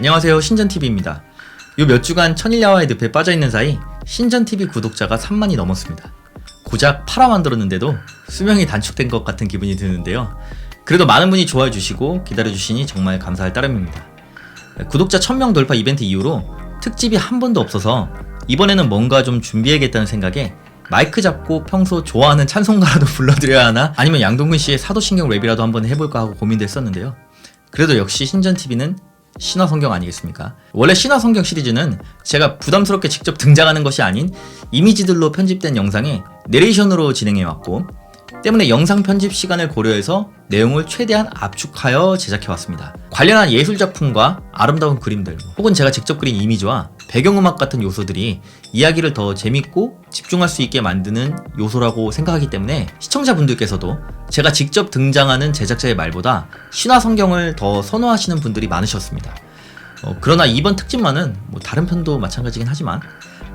안녕하세요, 신전TV입니다. 요 몇 주간 천일야화의 늪에 빠져있는 사이 신전TV 구독자가 3만이 넘었습니다. 고작 8화 만들었는데도 수명이 단축된 것 같은 기분이 드는데요. 그래도 많은 분이 좋아해 주시고 기다려주시니 정말 감사할 따름입니다. 구독자 1000명 돌파 이벤트 이후로 특집이 한 번도 없어서 이번에는 뭔가 좀 준비해야겠다는 생각에 마이크 잡고 평소 좋아하는 찬송가라도 불러드려야 하나, 아니면 양동근씨의 사도신경 랩이라도 한번 해볼까 하고 고민도 했었는데요. 그래도 역시 신전TV는 신화성경 아니겠습니까? 원래 신화성경 시리즈는 제가 부담스럽게 직접 등장하는 것이 아닌 이미지들로 편집된 영상에 내레이션으로 진행해왔고, 때문에 영상 편집 시간을 고려해서 내용을 최대한 압축하여 제작해왔습니다. 관련한 예술작품과 아름다운 그림들, 혹은 제가 직접 그린 이미지와 배경음악 같은 요소들이 이야기를 더 재밌고 집중할 수 있게 만드는 요소라고 생각하기 때문에 시청자분들께서도 제가 직접 등장하는 제작자의 말보다 신화성경을 더 선호하시는 분들이 많으셨습니다. 그러나 이번 특집만은 다른 편도 마찬가지긴 하지만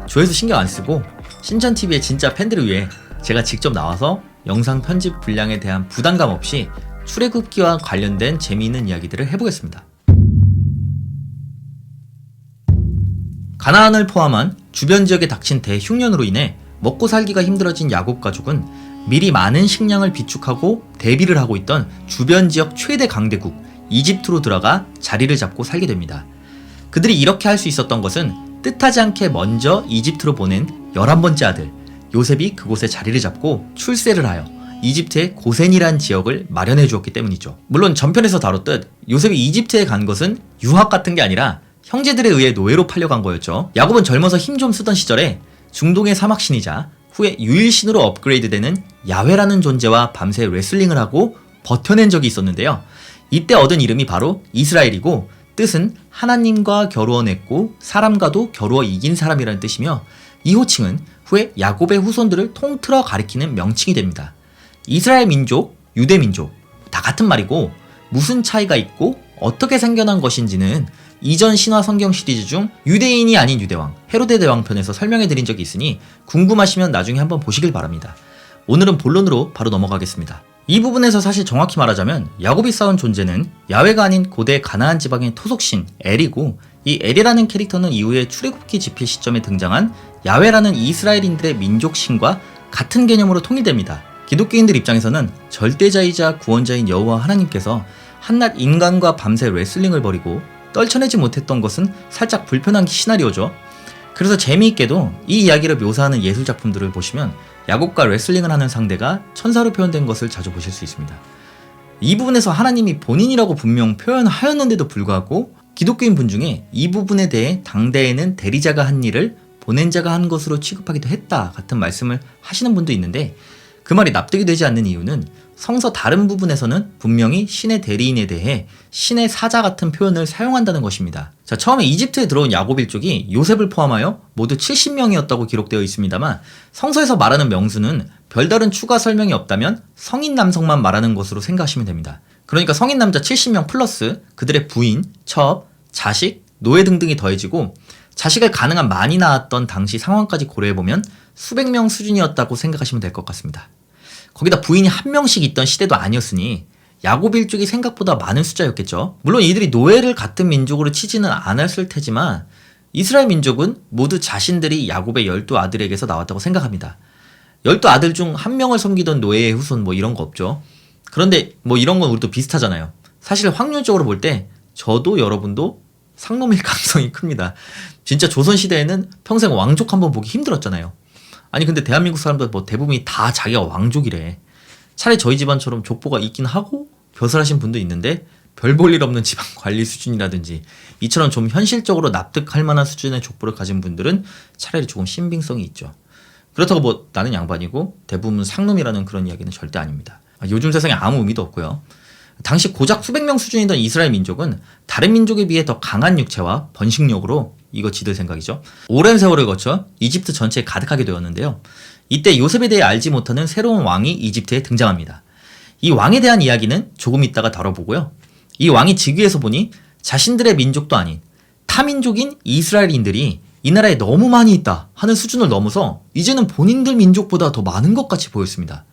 조회수 신경 안 쓰고 신전TV의 진짜 팬들을 위해 제가 직접 나와서 영상 편집 분량에 대한 부담감 없이 출애굽기와 관련된 재미있는 이야기들을 해보겠습니다. 가나안을 포함한 주변 지역에 닥친 대흉년으로 인해 먹고 살기가 힘들어진 야곱 가족은 미리 많은 식량을 비축하고 대비를 하고 있던 주변 지역 최대 강대국 이집트로 들어가 자리를 잡고 살게 됩니다. 그들이 이렇게 할 수 있었던 것은 뜻하지 않게 먼저 이집트로 보낸 11번째 아들 요셉이 그곳에 자리를 잡고 출세를 하여 이집트의 고센이란 지역을 마련해 주었기 때문이죠. 물론 전편에서 다뤘듯 요셉이 이집트에 간 것은 유학 같은 게 아니라 형제들에 의해 노예로 팔려간 거였죠. 야곱은 젊어서 힘 좀 쓰던 시절에 중동의 사막신이자 후에 유일신으로 업그레이드되는 야훼라는 존재와 밤새 레슬링을 하고 버텨낸 적이 있었는데요. 이때 얻은 이름이 바로 이스라엘이고, 뜻은 하나님과 겨루어냈고 사람과도 겨루어 이긴 사람이라는 뜻이며, 이 호칭은 후에 야곱의 후손들을 통틀어 가리키는 명칭이 됩니다. 이스라엘 민족, 유대 민족 다 같은 말이고, 무슨 차이가 있고 어떻게 생겨난 것인지는 이전 신화 성경 시리즈 중 유대인이 아닌 유대왕 헤로데 대왕 편에서 설명해 드린 적이 있으니 궁금하시면 나중에 한번 보시길 바랍니다. 오늘은 본론으로 바로 넘어가겠습니다. 이 부분에서 사실 정확히 말하자면 야곱이 쌓은 존재는 야훼가 아닌 고대 가나안 지방의 토속신 엘이고, 이 엘이라는 캐릭터는 이후에 출애굽기 집필 시점에 등장한 야훼라는 이스라엘인들의 민족신과 같은 개념으로 통일됩니다. 기독교인들 입장에서는 절대자이자 구원자인 여호와 하나님께서 한낱 인간과 밤새 레슬링을 벌이고 떨쳐내지 못했던 것은 살짝 불편한 시나리오죠. 그래서 재미있게도 이 이야기를 묘사하는 예술작품들을 보시면 야곱과 레슬링을 하는 상대가 천사로 표현된 것을 자주 보실 수 있습니다. 이 부분에서 하나님이 본인이라고 분명 표현하였는데도 불구하고 기독교인 분 중에 이 부분에 대해 당대에는 대리자가 한 일을 보낸 자가 한 것으로 취급하기도 했다 같은 말씀을 하시는 분도 있는데, 그 말이 납득이 되지 않는 이유는 성서 다른 부분에서는 분명히 신의 대리인에 대해 신의 사자 같은 표현을 사용한다는 것입니다. 자, 처음에 이집트에 들어온 야곱 일족이 요셉을 포함하여 모두 70명이었다고 기록되어 있습니다만, 성서에서 말하는 명수는 별다른 추가 설명이 없다면 성인 남성만 말하는 것으로 생각하시면 됩니다. 그러니까 성인 남자 70명 플러스 그들의 부인, 첩, 자식, 노예 등등이 더해지고 자식을 가능한 많이 낳았던 당시 상황까지 고려해보면 수백 명 수준이었다고 생각하시면 될 것 같습니다. 거기다 부인이 한 명씩 있던 시대도 아니었으니 야곱 일족이 생각보다 많은 숫자였겠죠. 물론 이들이 노예를 같은 민족으로 치지는 않았을 테지만 이스라엘 민족은 모두 자신들이 야곱의 12아들에게서 나왔다고 생각합니다. 12아들 중 한 명을 섬기던 노예의 후손 이런 거 없죠. 그런데 이런 건 우리도 비슷하잖아요. 사실 확률적으로 볼 때 저도 여러분도 상놈일 가능성이 큽니다. 진짜 조선시대에는 평생 왕족 한번 보기 힘들었잖아요. 아니 근데 대한민국 사람들 대부분이 다 자기가 왕족이래. 차라리 저희 집안처럼 족보가 있긴 하고 벼슬하신 분도 있는데 별 볼 일 없는 집안 관리 수준이라든지 이처럼 좀 현실적으로 납득할 만한 수준의 족보를 가진 분들은 차라리 조금 신빙성이 있죠. 그렇다고 나는 양반이고 대부분 상놈이라는 그런 이야기는 절대 아닙니다. 요즘 세상에 아무 의미도 없고요. 당시 고작 수백 명 수준이던 이스라엘 민족은 다른 민족에 비해 더 강한 육체와 번식력으로, 이거 지들 생각이죠, 오랜 세월을 거쳐 이집트 전체에 가득하게 되었는데요. 이때 요셉에 대해 알지 못하는 새로운 왕이 이집트에 등장합니다. 이 왕에 대한 이야기는 조금 있다가 다뤄보고요. 이 왕이 즉위해서 보니 자신들의 민족도 아닌 타민족인 이스라엘인들이 이 나라에 너무 많이 있다 하는 수준을 넘어서 이제는 본인들 민족보다 더 많은 것 같이 보였습니다.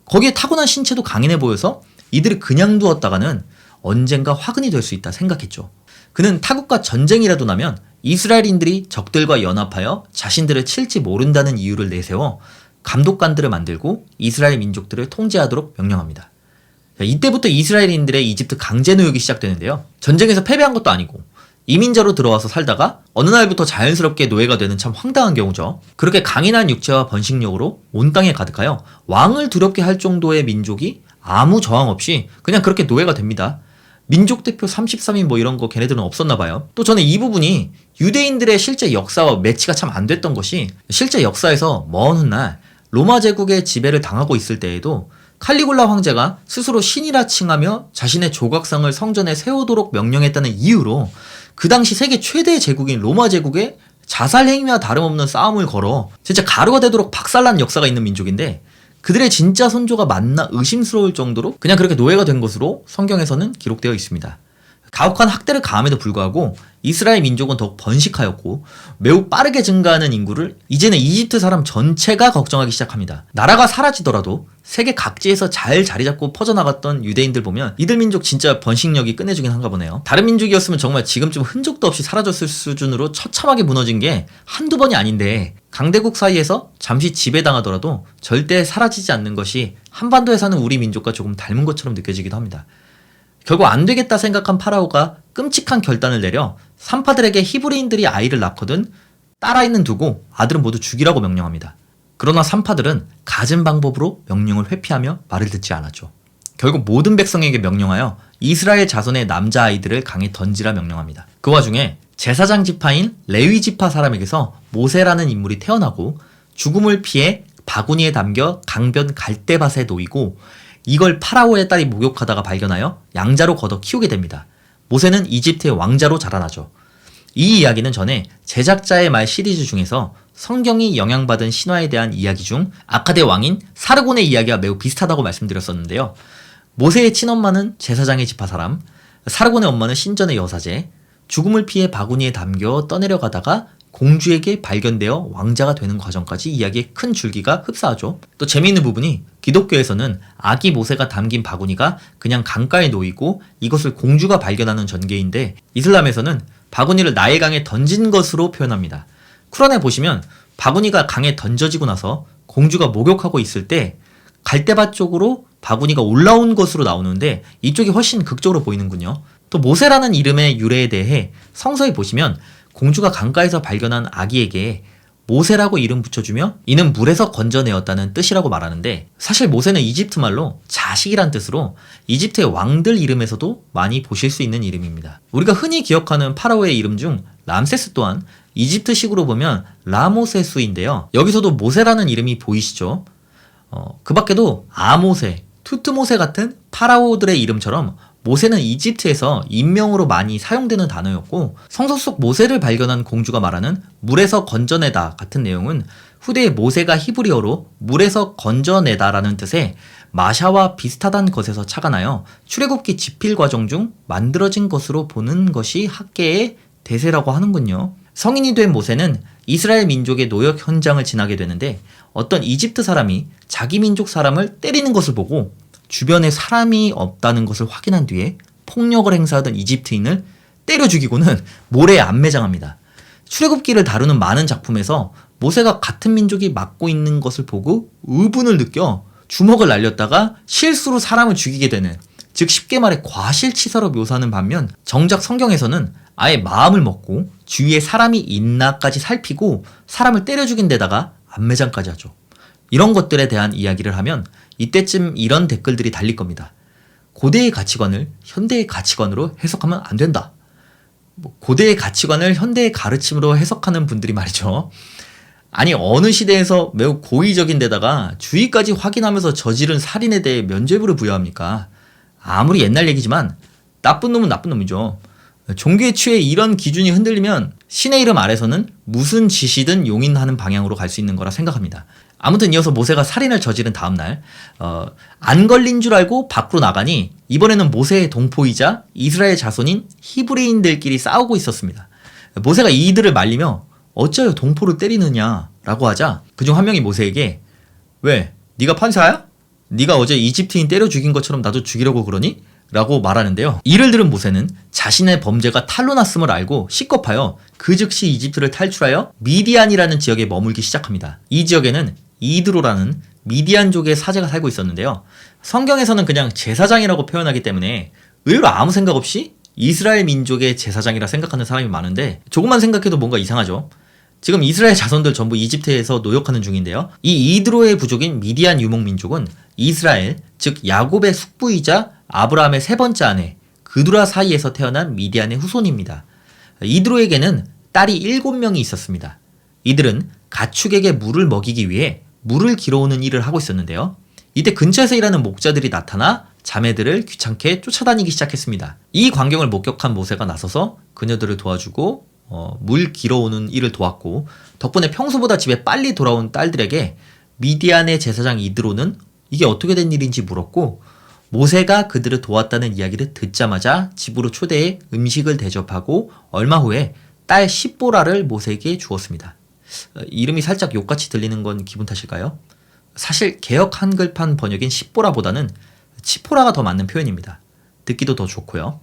거기에 타고난 신체도 강인해 보여서 이들을 그냥 두었다가는 언젠가 화근이 될 수 있다 생각했죠. 그는 타국과 전쟁이라도 나면 이스라엘인들이 적들과 연합하여 자신들을 칠지 모른다는 이유를 내세워 감독관들을 만들고 이스라엘 민족들을 통제하도록 명령합니다. 이때부터 이스라엘인들의 이집트 강제 노역이 시작되는데요. 전쟁에서 패배한 것도 아니고 이민자로 들어와서 살다가 어느 날부터 자연스럽게 노예가 되는 참 황당한 경우죠. 그렇게 강인한 육체와 번식력으로 온 땅에 가득하여 왕을 두렵게 할 정도의 민족이 아무 저항 없이 그냥 그렇게 노예가 됩니다. 민족 대표 33인 뭐 이런 거 걔네들은 없었나 봐요. 또 저는 이 부분이 유대인들의 실제 역사와 매치가 참 안 됐던 것이, 실제 역사에서 먼 훗날 로마 제국의 지배를 당하고 있을 때에도 칼리굴라 황제가 스스로 신이라 칭하며 자신의 조각상을 성전에 세우도록 명령했다는 이유로 그 당시 세계 최대의 제국인 로마 제국에 자살 행위와 다름없는 싸움을 걸어 진짜 가루가 되도록 박살난 역사가 있는 민족인데, 그들의 진짜 선조가 맞나 의심스러울 정도로 그냥 그렇게 노예가 된 것으로 성경에서는 기록되어 있습니다. 가혹한 학대를 가함에도 불구하고 이스라엘 민족은 더욱 번식하였고 매우 빠르게 증가하는 인구를 이제는 이집트 사람 전체가 걱정하기 시작합니다. 나라가 사라지더라도 세계 각지에서 잘 자리잡고 퍼져나갔던 유대인들 보면 이들 민족 진짜 번식력이 끝내주긴 한가 보네요. 다른 민족이었으면 정말 지금쯤 흔적도 없이 사라졌을 수준으로 처참하게 무너진 게 한두 번이 아닌데, 강대국 사이에서 잠시 지배당하더라도 절대 사라지지 않는 것이 한반도에 사는 우리 민족과 조금 닮은 것처럼 느껴지기도 합니다. 결국 안 되겠다 생각한 파라오가 끔찍한 결단을 내려 산파들에게 히브리인들이 아이를 낳거든 딸아이는 두고 아들은 모두 죽이라고 명령합니다. 그러나 산파들은 갖은 방법으로 명령을 회피하며 말을 듣지 않았죠. 결국 모든 백성에게 명령하여 이스라엘 자손의 남자아이들을 강에 던지라 명령합니다. 그 와중에 제사장 지파인 레위 지파 사람에게서 모세라는 인물이 태어나고 죽음을 피해 바구니에 담겨 강변 갈대밭에 놓이고 이걸 파라오의 딸이 목욕하다가 발견하여 양자로 걷어 키우게 됩니다. 모세는 이집트의 왕자로 자라나죠. 이 이야기는 전에 제작자의 말 시리즈 중에서 성경이 영향받은 신화에 대한 이야기 중 아카데 왕인 사르곤의 이야기와 매우 비슷하다고 말씀드렸었는데요. 모세의 친엄마는 제사장의 지파 사람, 사르곤의 엄마는 신전의 여사제, 죽음을 피해 바구니에 담겨 떠내려가다가 공주에게 발견되어 왕자가 되는 과정까지 이야기의 큰 줄기가 흡사하죠. 또 재미있는 부분이 기독교에서는 아기 모세가 담긴 바구니가 그냥 강가에 놓이고 이것을 공주가 발견하는 전개인데, 이슬람에서는 바구니를 나일강에 던진 것으로 표현합니다. 쿠란에 보시면 바구니가 강에 던져지고 나서 공주가 목욕하고 있을 때 갈대밭 쪽으로 바구니가 올라온 것으로 나오는데 이쪽이 훨씬 극적으로 보이는군요. 또 모세라는 이름의 유래에 대해 성서에 보시면 공주가 강가에서 발견한 아기에게 모세라고 이름 붙여주며 이는 물에서 건져내었다는 뜻이라고 말하는데, 사실 모세는 이집트 말로 자식이란 뜻으로 이집트의 왕들 이름에서도 많이 보실 수 있는 이름입니다. 우리가 흔히 기억하는 파라오의 이름 중 람세스 또한 이집트식으로 보면 라모세수인데요. 여기서도 모세라는 이름이 보이시죠? 그 밖에도 아모세, 투트모세 같은 파라오들의 이름처럼 모세는 이집트에서 인명으로 많이 사용되는 단어였고, 성서 속 모세를 발견한 공주가 말하는 물에서 건져내다 같은 내용은 후대의 모세가 히브리어로 물에서 건져내다라는 뜻의 마샤와 비슷하다는 것에서 착안하여 출애굽기 집필 과정 중 만들어진 것으로 보는 것이 학계의 대세라고 하는군요. 성인이 된 모세는 이스라엘 민족의 노역 현장을 지나게 되는데, 어떤 이집트 사람이 자기 민족 사람을 때리는 것을 보고 주변에 사람이 없다는 것을 확인한 뒤에 폭력을 행사하던 이집트인을 때려 죽이고는 모래에 안매장합니다. 출애굽기를 다루는 많은 작품에서 모세가 같은 민족이 맡고 있는 것을 보고 의분을 느껴 주먹을 날렸다가 실수로 사람을 죽이게 되는, 즉 쉽게 말해 과실치사로 묘사하는 반면 정작 성경에서는 아예 마음을 먹고 주위에 사람이 있나까지 살피고 사람을 때려 죽인 데다가 안매장까지 하죠. 이런 것들에 대한 이야기를 하면 이때쯤 이런 댓글들이 달릴 겁니다. 고대의 가치관을 현대의 가치관으로 해석하면 안 된다. 고대의 가치관을 현대의 가르침으로 해석하는 분들이 말이죠. 아니, 어느 시대에서 매우 고의적인 데다가 주의까지 확인하면서 저지른 살인에 대해 면죄부를 부여합니까? 아무리 옛날 얘기지만 나쁜 놈은 나쁜 놈이죠. 종교에 취해 이런 기준이 흔들리면 신의 이름 아래서는 무슨 짓이든 용인하는 방향으로 갈 수 있는 거라 생각합니다. 아무튼 이어서 모세가 살인을 저지른 다음날 안 걸린 줄 알고 밖으로 나가니 이번에는 모세의 동포이자 이스라엘 자손인 히브리인들끼리 싸우고 있었습니다. 모세가 이들을 말리며 어쩌여 동포를 때리느냐 라고 하자 그중 한 명이 모세에게 왜? 네가 판사야? 네가 어제 이집트인 때려 죽인 것처럼 나도 죽이려고 그러니? 라고 말하는데요. 이를 들은 모세는 자신의 범죄가 탄로 났음을 알고 시겁하여 그 즉시 이집트를 탈출하여 미디안이라는 지역에 머물기 시작합니다. 이 지역에는 이드로라는 미디안족의 사제가 살고 있었는데요. 성경에서는 그냥 제사장이라고 표현하기 때문에 의외로 아무 생각 없이 이스라엘 민족의 제사장이라 생각하는 사람이 많은데 조금만 생각해도 뭔가 이상하죠. 지금 이스라엘 자손들 전부 이집트에서 노역하는 중인데요. 이 이드로의 부족인 미디안 유목민족은 이스라엘, 즉 야곱의 숙부이자 아브라함의 세 번째 아내 그두라 사이에서 태어난 미디안의 후손입니다. 이드로에게는 딸이 7명이 있었습니다. 이들은 가축에게 물을 먹이기 위해 물을 길어오는 일을 하고 있었는데요. 이때 근처에서 일하는 목자들이 나타나 자매들을 귀찮게 쫓아다니기 시작했습니다. 이 광경을 목격한 모세가 나서서 그녀들을 도와주고 물 길어오는 일을 도왔고, 덕분에 평소보다 집에 빨리 돌아온 딸들에게 미디안의 제사장 이드로는 이게 어떻게 된 일인지 물었고, 모세가 그들을 도왔다는 이야기를 듣자마자 집으로 초대해 음식을 대접하고 얼마 후에 딸 십보라를 모세에게 주었습니다. 이름이 살짝 욕같이 들리는 건 기분 탓일까요? 사실 개역 한글판 번역인 십보라보다는 치포라가 더 맞는 표현입니다. 듣기도 더 좋고요.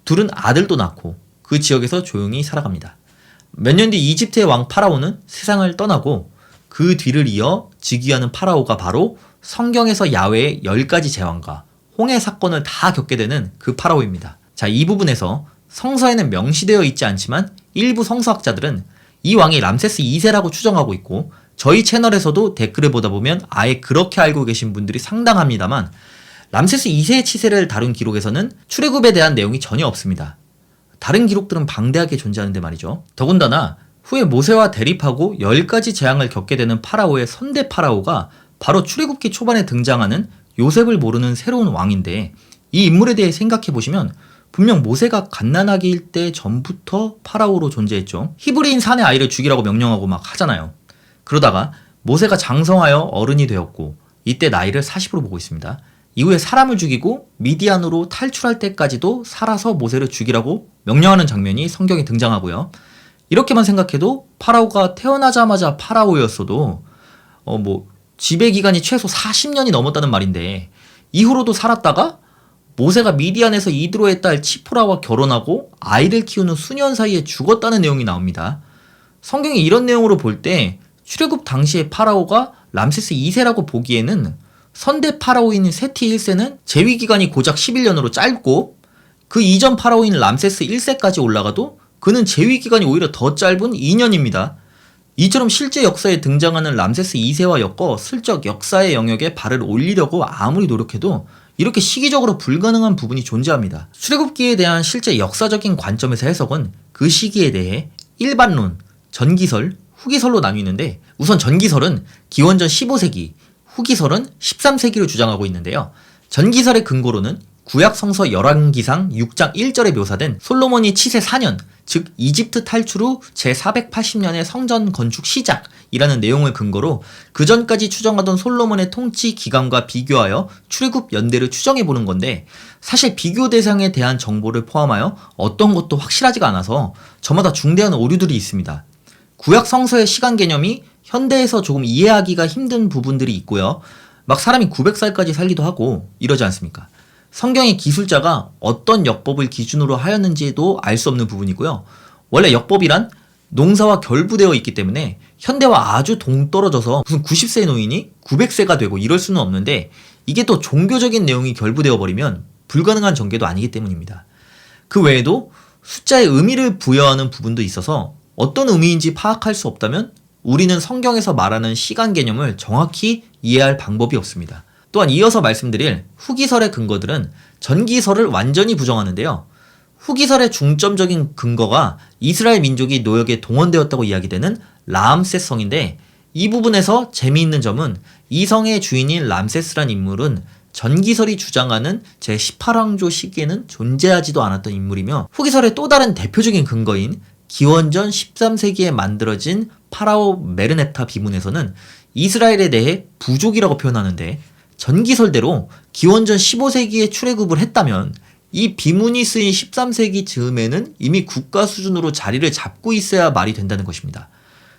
둘은 아들도 낳고 그 지역에서 조용히 살아갑니다. 몇 년 뒤 이집트의 왕 파라오는 세상을 떠나고 그 뒤를 이어 즉위하는 파라오가 바로 성경에서 야훼의 10가지 제왕과 홍해 사건을 다 겪게 되는 그 파라오입니다. 자, 이 부분에서 성서에는 명시되어 있지 않지만 일부 성서학자들은 이 왕이 람세스 2세라고 추정하고 있고, 저희 채널에서도 댓글을 보다 보면 아예 그렇게 알고 계신 분들이 상당합니다만, 람세스 2세의 치세를 다룬 기록에서는 출애굽에 대한 내용이 전혀 없습니다. 다른 기록들은 방대하게 존재하는데 말이죠. 더군다나 후에 모세와 대립하고 10가지 재앙을 겪게 되는 파라오의 선대 파라오가 바로 출애굽기 초반에 등장하는 요셉을 모르는 새로운 왕인데, 이 인물에 대해 생각해보시면 분명 모세가 갓난아기일 때 전부터 파라오로 존재했죠. 히브리인 산의 아이를 죽이라고 명령하고 막 하잖아요. 그러다가 모세가 장성하여 어른이 되었고 이때 나이를 40으로 보고 있습니다. 이후에 사람을 죽이고 미디안으로 탈출할 때까지도 살아서 모세를 죽이라고 명령하는 장면이 성경에 등장하고요. 이렇게만 생각해도 파라오가 태어나자마자 파라오였어도 지배 기간이 최소 40년이 넘었다는 말인데, 이후로도 살았다가 모세가 미디안에서 이드로의 딸 치포라와 결혼하고 아이를 키우는 수년 사이에 죽었다는 내용이 나옵니다. 성경이 이런 내용으로 볼 때 출애굽 당시의 파라오가 람세스 2세라고 보기에는 선대 파라오인 세티 1세는 재위 기간이 고작 11년으로 짧고, 그 이전 파라오인 람세스 1세까지 올라가도 그는 재위 기간이 오히려 더 짧은 2년입니다. 이처럼 실제 역사에 등장하는 람세스 2세와 엮어 슬쩍 역사의 영역에 발을 올리려고 아무리 노력해도 이렇게 시기적으로 불가능한 부분이 존재합니다. 출애굽기에 대한 실제 역사적인 관점에서 해석은 그 시기에 대해 일반론, 전기설, 후기설로 나뉘는데, 우선 전기설은 기원전 15세기, 후기설은 13세기를 주장하고 있는데요. 전기설의 근거로는 구약 성서 열왕기상 6장 1절에 묘사된 솔로몬이 치세 4년, 즉 이집트 탈출 후 제480년의 성전 건축 시작이라는 내용을 근거로 그 전까지 추정하던 솔로몬의 통치 기간과 비교하여 출애굽 연대를 추정해보는 건데, 사실 비교 대상에 대한 정보를 포함하여 어떤 것도 확실하지가 않아서 저마다 중대한 오류들이 있습니다. 구약 성서의 시간 개념이 현대에서 조금 이해하기가 힘든 부분들이 있고요. 막 사람이 900살까지 살기도 하고 이러지 않습니까? 성경의 기술자가 어떤 역법을 기준으로 하였는지도 알 수 없는 부분이고요. 원래 역법이란 농사와 결부되어 있기 때문에 현대와 아주 동떨어져서 무슨 90세 노인이 900세가 되고 이럴 수는 없는데, 이게 또 종교적인 내용이 결부되어 버리면 불가능한 전개도 아니기 때문입니다. 그 외에도 숫자의 의미를 부여하는 부분도 있어서 어떤 의미인지 파악할 수 없다면 우리는 성경에서 말하는 시간 개념을 정확히 이해할 방법이 없습니다. 또한 이어서 말씀드릴 후기설의 근거들은 전기설을 완전히 부정하는데요. 후기설의 중점적인 근거가 이스라엘 민족이 노역에 동원되었다고 이야기되는 라암세스 성인데, 이 부분에서 재미있는 점은 이 성의 주인인 람세스란 인물은 전기설이 주장하는 제18왕조 시기에는 존재하지도 않았던 인물이며, 후기설의 또 다른 대표적인 근거인 기원전 13세기에 만들어진 파라오 메르넵타 비문에서는 이스라엘에 대해 부족이라고 표현하는데, 전기설대로 기원전 15세기에 출애굽을 했다면 이 비문이 쓰인 13세기 즈음에는 이미 국가 수준으로 자리를 잡고 있어야 말이 된다는 것입니다.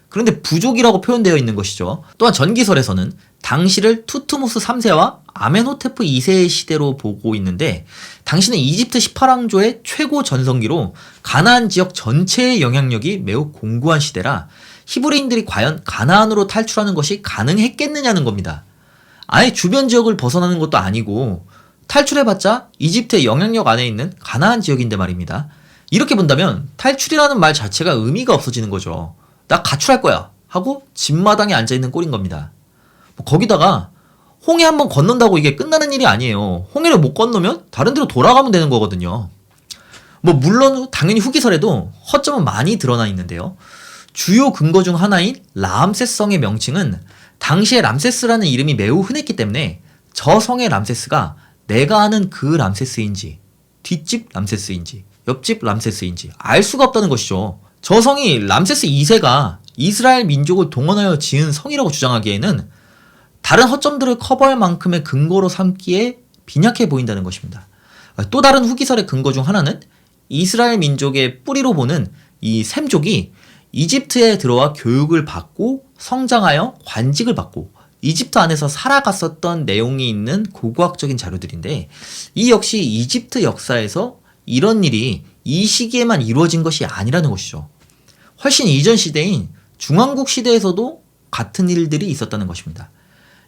그런데 부족이라고 표현되어 있는 것이죠. 또한 전기설에서는 당시를 투트모스 3세와 아멘호테프 2세의 시대로 보고 있는데 당시는 이집트 18왕조의 최고 전성기로 가나안 지역 전체의 영향력이 매우 공고한 시대라 히브리인들이 과연 가나안으로 탈출하는 것이 가능했겠느냐는 겁니다. 아예 주변 지역을 벗어나는 것도 아니고 탈출해봤자 이집트의 영향력 안에 있는 가나안 지역인데 말입니다. 이렇게 본다면 탈출이라는 말 자체가 의미가 없어지는 거죠. 나 가출할 거야 하고 집마당에 앉아있는 꼴인 겁니다. 거기다가 홍해 한번 건넌다고 이게 끝나는 일이 아니에요. 홍해를 못 건너면 다른 데로 돌아가면 되는 거거든요. 물론 당연히 후기설에도 허점은 많이 드러나 있는데요. 주요 근거 중 하나인 라암세스성의 명칭은 당시에 람세스라는 이름이 매우 흔했기 때문에 저 성의 람세스가 내가 아는 그 람세스인지 뒷집 람세스인지 옆집 람세스인지 알 수가 없다는 것이죠. 저 성이 람세스 2세가 이스라엘 민족을 동원하여 지은 성이라고 주장하기에는 다른 허점들을 커버할 만큼의 근거로 삼기에 빈약해 보인다는 것입니다. 또 다른 후기설의 근거 중 하나는 이스라엘 민족의 뿌리로 보는 이 셈족이 이집트에 들어와 교육을 받고 성장하여 관직을 받고 이집트 안에서 살아갔었던 내용이 있는 고고학적인 자료들인데 이 역시 이집트 역사에서 이런 일이 이 시기에만 이루어진 것이 아니라는 것이죠. 훨씬 이전 시대인 중왕국 시대에서도 같은 일들이 있었다는 것입니다.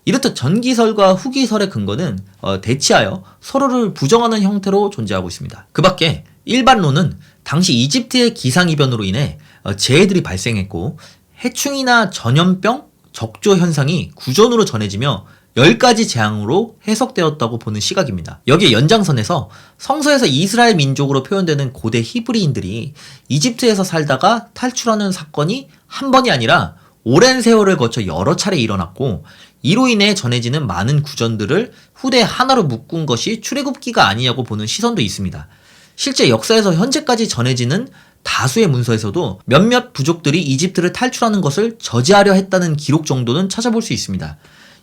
이렇듯 전기설과 후기설의 근거는 대치하여 서로를 부정하는 형태로 존재하고 있습니다. 그 밖에 일반론은 당시 이집트의 기상이변으로 인해 재해들이 발생했고 해충이나 전염병, 적조 현상이 구전으로 전해지며 10가지 재앙으로 해석되었다고 보는 시각입니다. 여기에 연장선에서 성서에서 이스라엘 민족으로 표현되는 고대 히브리인들이 이집트에서 살다가 탈출하는 사건이 한 번이 아니라 오랜 세월을 거쳐 여러 차례 일어났고 이로 인해 전해지는 많은 구전들을 후대 하나로 묶은 것이 출애굽기가 아니냐고 보는 시선도 있습니다. 실제 역사에서 현재까지 전해지는 다수의 문서에서도 몇몇 부족들이 이집트를 탈출하는 것을 저지하려 했다는 기록 정도는 찾아볼 수 있습니다.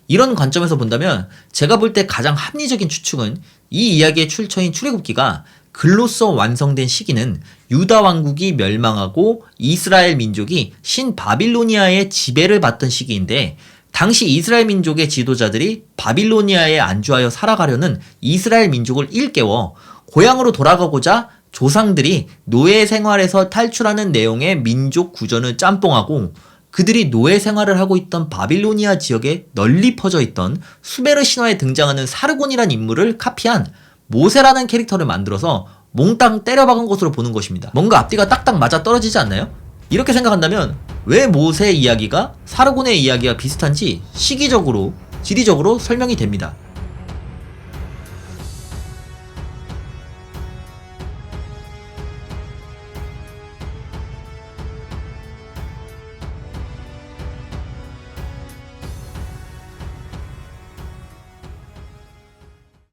이런 관점에서 본다면 제가 볼 때 가장 합리적인 추측은 이 이야기의 출처인 출애굽기가 글로써 완성된 시기는 유다 왕국이 멸망하고 이스라엘 민족이 신바빌로니아의 지배를 받던 시기인데 당시 이스라엘 민족의 지도자들이 바빌로니아에 안주하여 살아가려는 이스라엘 민족을 일깨워 고향으로 돌아가고자 조상들이 노예 생활에서 탈출하는 내용의 민족 구전을 짬뽕하고 그들이 노예 생활을 하고 있던 바빌로니아 지역에 널리 퍼져 있던 수메르 신화에 등장하는 사르곤이란 인물을 카피한 모세라는 캐릭터를 만들어서 몽땅 때려박은 것으로 보는 것입니다. 뭔가 앞뒤가 딱딱 맞아 떨어지지 않나요? 이렇게 생각한다면 왜 모세의 이야기가 사르곤의 이야기와 비슷한지 시기적으로, 지리적으로 설명이 됩니다.